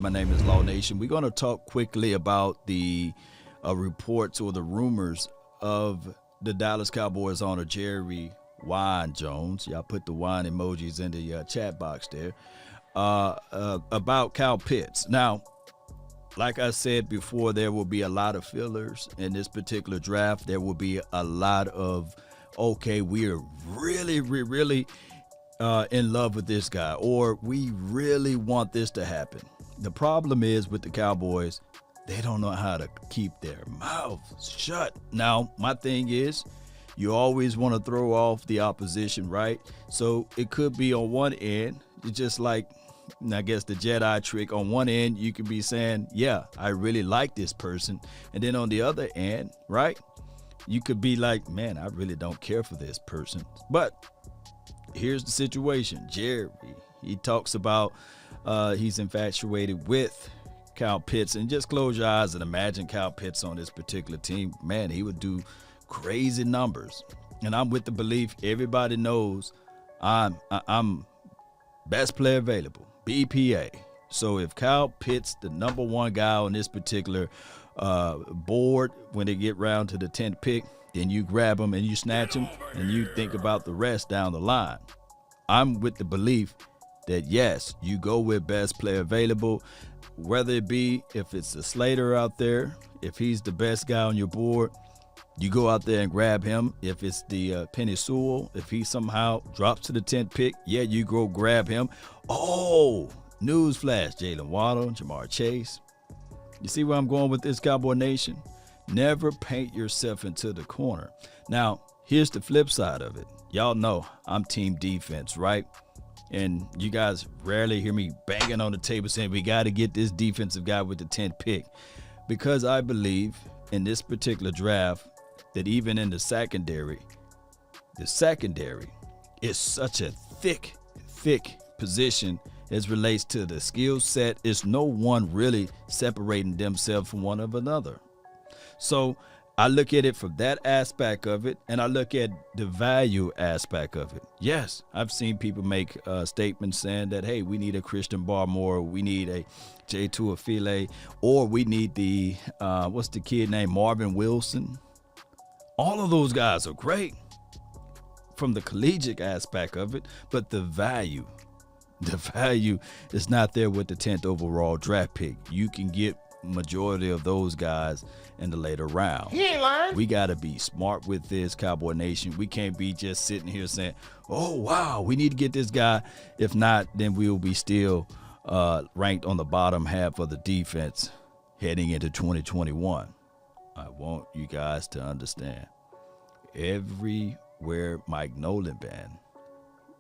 My name is Law Nation. We're going to talk quickly about the reports or the rumors of the Dallas Cowboys owner Jerry Wine Jones. Y'all put the wine emojis in the chat box there. About Kyle Pitts. Now, like I said before, there will be a lot of fillers in this particular draft. There will be a lot of, okay, we are really in love with this guy, or we really want this to happen. The problem is with the Cowboys, they don't know how to keep their mouths shut. Now, my thing is, you always want to throw off the opposition, right? So it could be on one end, it's just like, I guess, the Jedi trick. On one end, you could be saying, yeah, I really like this person. And then on the other end, right, you could be like, man, I really don't care for this person. But here's the situation. Jerry, he talks about he's infatuated with Kyle Pitts. And just close your eyes and imagine Kyle Pitts on this particular team. Man, he would do crazy numbers. And I'm with the belief everybody knows I'm best player available, BPA. So if Kyle Pitts, the number one guy on this particular board, when they get round to the 10th pick, then you grab him and you snatch him and you think about the rest down the line. I'm with the belief that, yes, you go with best player available, whether it be if it's a Slater out there, if he's the best guy on your board, you go out there and grab him. If it's the Penny Sewell, if he somehow drops to the 10th pick, yeah, you go grab him. Oh, newsflash, Jalen Waddle, Jamar Chase. You see where I'm going with this, Cowboy Nation? Never paint yourself into the corner. Now, here's the flip side of it. Y'all know I'm team defense, right? And you guys rarely hear me banging on the table saying we got to get this defensive guy with the 10th pick, because I believe in this particular draft that even in the secondary is such a thick position as relates to the skill set. It's no one really separating themselves from one of another. So I look at it from that aspect of it, and I look at the value aspect of it. Yes, I've seen people make statements saying that, hey, we need a Christian Barmore, we need a J2 Afile, or we need the, what's the kid named Marvin Wilson. All of those guys are great from the collegiate aspect of it, but the value is not there with the 10th overall draft pick. You can get majority of those guys in the later round. He ain't lying. We got to be smart with this, Cowboy Nation. We can't be just sitting here saying, oh, wow, we need to get this guy. If not, then we will be still ranked on the bottom half of the defense heading into 2021. I want you guys to understand, everywhere Mike Nolan been,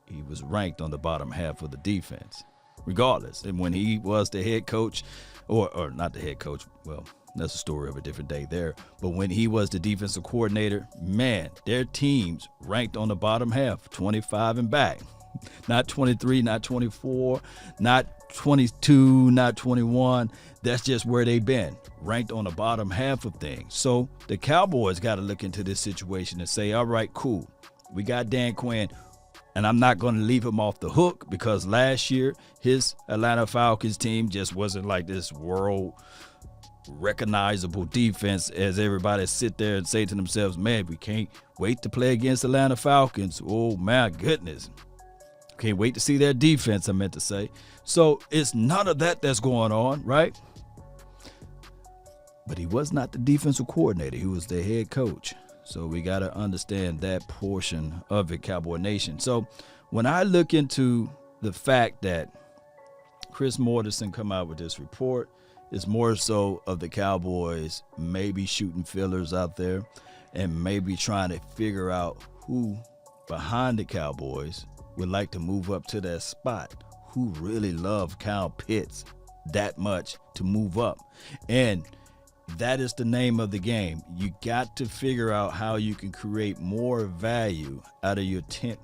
he was ranked on the bottom half of the defense, regardless. And when he was the head coach, or not the head coach, well, that's a story of a different day there. But when he was the defensive coordinator, man, their teams ranked on the bottom half, 25 and back. Not 23, not 24, not 22, not 21. That's just where they've been, ranked on the bottom half of things. So the Cowboys got to look into this situation and say, all right, cool. We got Dan Quinn, and I'm not going to leave him off the hook, because last year his Atlanta Falcons team just wasn't like this world recognizable defense, as everybody sit there and say to themselves, man, we can't wait to play against Atlanta Falcons. Oh, my goodness. Can't wait to see their defense, I meant to say. So it's none of that that's going on, right? But he was not the defensive coordinator. He was the head coach. So we got to understand that portion of it, Cowboy Nation. So when I look into the fact that Chris Mortensen come out with this report, it's more so of the Cowboys maybe shooting fillers out there and maybe trying to figure out who behind the Cowboys would like to move up to that spot, who really love Kyle Pitts that much to move up. And that is the name of the game. You got to figure out how you can create more value out of your 10th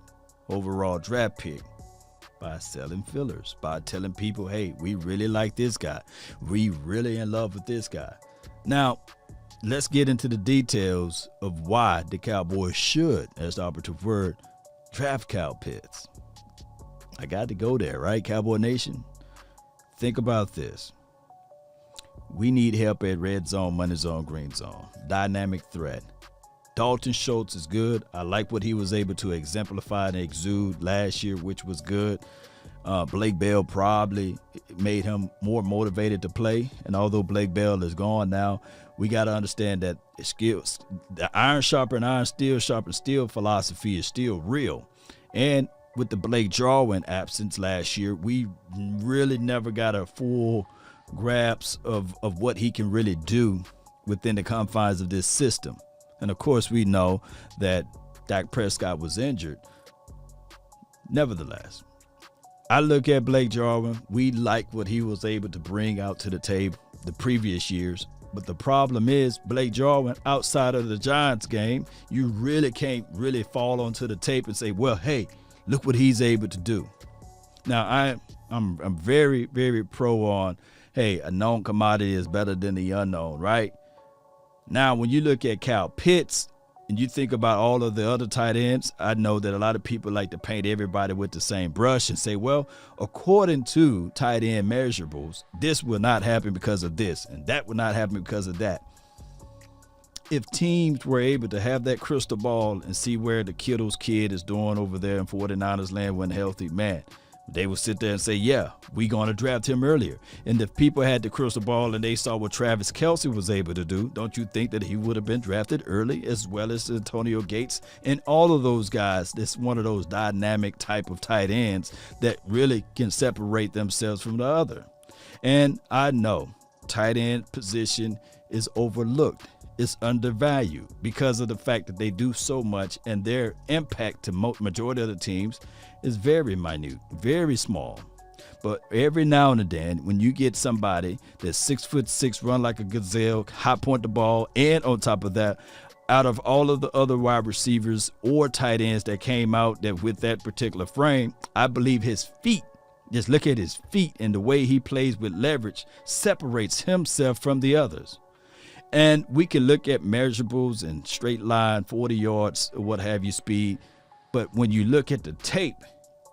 overall draft pick by selling fillers, by telling people, hey, we really like this guy. We really in love with this guy. Now, let's get into the details of why the Cowboys should, as the operative word, draft Kyle Pitts. I got to go there, right, Cowboy Nation? Think about this. We need help at red zone, money zone, green zone. Dynamic threat. Dalton Schultz is good. I like what he was able to exemplify and exude last year, which was good. Blake Bell probably made him more motivated to play. And although Blake Bell is gone now, we got to understand that skills, the iron sharpen iron, steel sharpen steel philosophy is still real. And with the Blake Jarwin absence last year, we really never got a full grasp of what he can really do within the confines of this system. And of course, we know that Dak Prescott was injured. Nevertheless, I look at Blake Jarwin. We like what he was able to bring out to the table the previous years. But the problem is Blake Jarwin, outside of the Giants game, you really can't really fall onto the tape and say, well, hey, look what he's able to do. Now, I'm very, very pro on, hey, a known commodity is better than the unknown, right? Now, when you look at Kyle Pitts and you think about all of the other tight ends, I know that a lot of people like to paint everybody with the same brush and say, well, according to tight end measurables, this will not happen because of this, and that will not happen because of that. If teams were able to have that crystal ball and see where the Kittle's kid is doing over there in 49ers land when healthy, man, they would sit there and say, yeah, we're going to draft him earlier. And if people had the crystal ball and they saw what Travis Kelce was able to do, don't you think that he would have been drafted early, as well as Antonio Gates and all of those guys? That's one of those dynamic type of tight ends that really can separate themselves from the other. And I know tight end position is overlooked. It's undervalued because of the fact that they do so much, and their impact to majority of the teams is very minute, very small. But every now and then, when you get somebody that's 6'6", run like a gazelle, high point the ball, and on top of that, out of all of the other wide receivers or tight ends that came out that with that particular frame, I believe his feet, just look at his feet and the way he plays with leverage, separates himself from the others. And we can look at measurables and straight line, 40 yards, or what have you, speed. But when you look at the tape,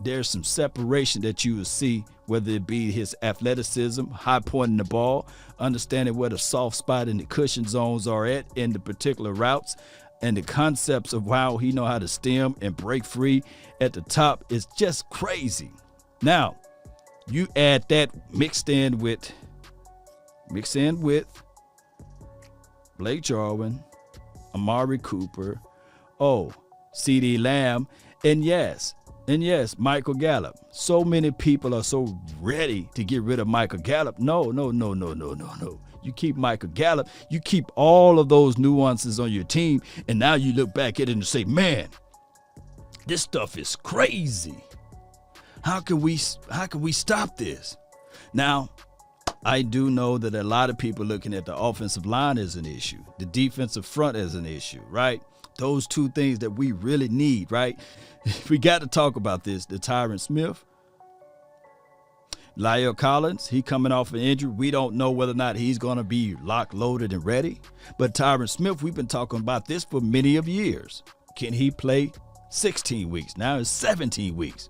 there's some separation that you will see, whether it be his athleticism, high pointing the ball, understanding where the soft spot and the cushion zones are at in the particular routes, and the concepts of how he know how to stem and break free at the top is just crazy. Now, you add that mixed in with Blake Jarwin, Amari Cooper, CeeDee Lamb, and yes, Michael Gallup. So many people are so ready to get rid of Michael Gallup. No. You keep Michael Gallup. You keep all of those nuances on your team, and now you look back at it and say, man, this stuff is crazy. How can we stop this? Now, I do know that a lot of people looking at the offensive line as an issue, the defensive front as an issue, right? Those two things that we really need, right? We got to talk about this. The Tyron Smith, La'el Collins, he coming off an injury. We don't know whether or not he's going to be locked, loaded, and ready. But Tyron Smith, we've been talking about this for many of years. Can he play 16 weeks? Now it's 17 weeks.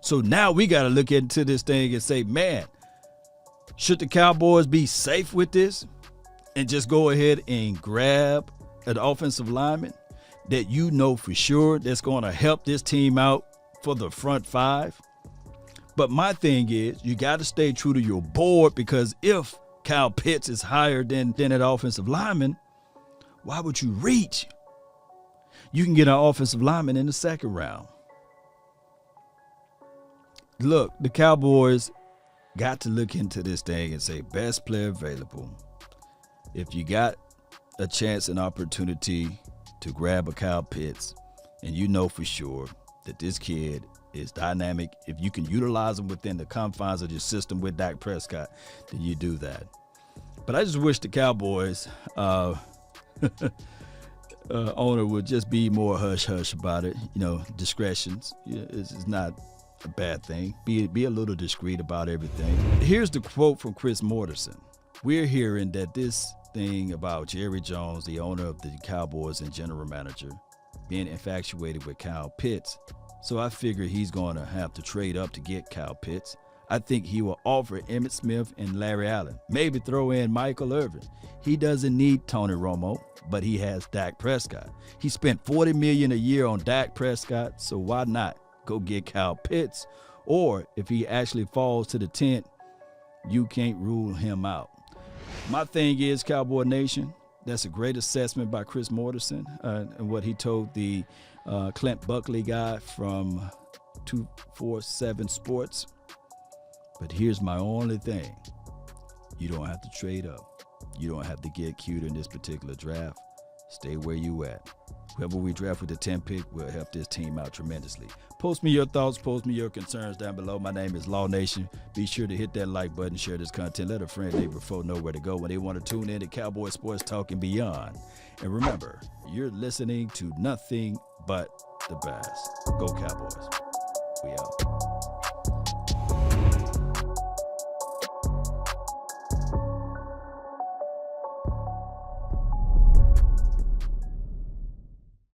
So now we got to look into this thing and say, man, should the Cowboys be safe with this and just go ahead and grab an offensive lineman that you know for sure that's going to help this team out for the front five? But my thing is, you got to stay true to your board, because if Kyle Pitts is higher than that offensive lineman, why would you reach? You can get an offensive lineman in the second round. Look, the Cowboys got to look into this thing and say, best player available. If you got a chance and opportunity to grab a Kyle Pitts, and you know for sure that this kid is dynamic, if you can utilize him within the confines of your system with Dak Prescott, then you do that. But I just wish the Cowboys owner would just be more hush-hush about it. You know, discretions is not a bad thing. Be a little discreet about everything. Here's the quote from Chris Mortensen. We're hearing that this thing about Jerry Jones, the owner of the Cowboys and general manager, being infatuated with Kyle Pitts. So I figure he's going to have to trade up to get Kyle Pitts. I think he will offer Emmitt Smith and Larry Allen. Maybe throw in Michael Irvin. He doesn't need Tony Romo, but he has Dak Prescott. He spent $40 million a year on Dak Prescott, so why not go get Kyle Pitts? Or if he actually falls to the tent, you can't rule him out. My thing is, Cowboy Nation, that's a great assessment by Chris Mortensen and what he told the Clint Buckley guy from 247 Sports. But here's my only thing. You don't have to trade up. You don't have to get cute in this particular draft. Stay where you at. Whoever we draft with the 10th pick will help this team out tremendously. Post me your thoughts. Post me your concerns down below. My name is Law Nation. Be sure to hit that like button, share this content. Let a friend, neighbor, foe know where to go when they want to tune in to Cowboy Sports Talk and beyond. And remember, you're listening to nothing but the best. Go Cowboys. We out.